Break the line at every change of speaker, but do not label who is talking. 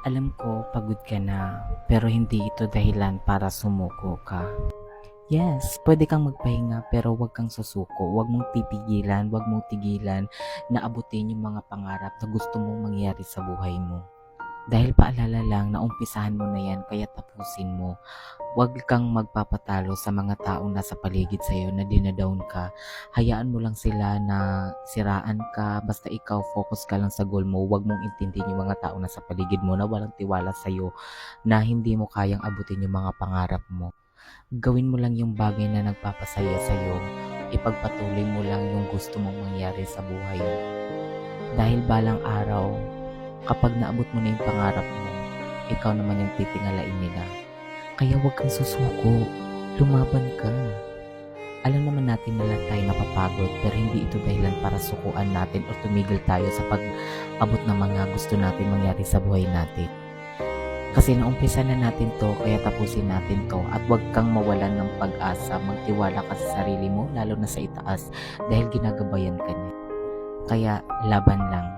Alam ko pagod ka na, pero hindi ito dahilan para sumuko ka. Yes, pwede kang magpahinga pero huwag kang susuko. Huwag mong pipigilan, huwag mong tigilan na abutin yung mga pangarap na gusto mong mangyari sa buhay mo. Dahil paalala lang na umpisahan mo na yan kaya tapusin mo. Huwag kang magpapatalo sa mga taong nasa paligid sa'yo na dinadown ka. Hayaan mo lang sila na siraan ka. Basta ikaw, focus ka lang sa goal mo. Huwag mong intindihin yung mga taong nasa paligid mo na walang tiwala sa'yo, na hindi mo kayang abutin yung mga pangarap mo. Gawin mo lang yung bagay na nagpapasaya sa'yo. Ipagpatuloy mo lang yung gusto mong mangyari sa buhay mo. Dahil balang araw, kapag naabot mo na yung pangarap mo, ikaw naman yung titingalain nila. Kaya huwag kang susuko. Lumaban ka. Alam naman natin na lahat tayo napapagod, pero hindi ito dahilan para sukuan natin o tumigil tayo sa pag-abot ng mga gusto natin mangyari sa buhay natin. Kasi naumpisa na natin to, kaya tapusin natin to. At huwag kang mawalan ng pag-asa. Magtiwala ka sa sarili mo, lalo na sa itaas, dahil ginagabayan ka niya. Kaya laban lang.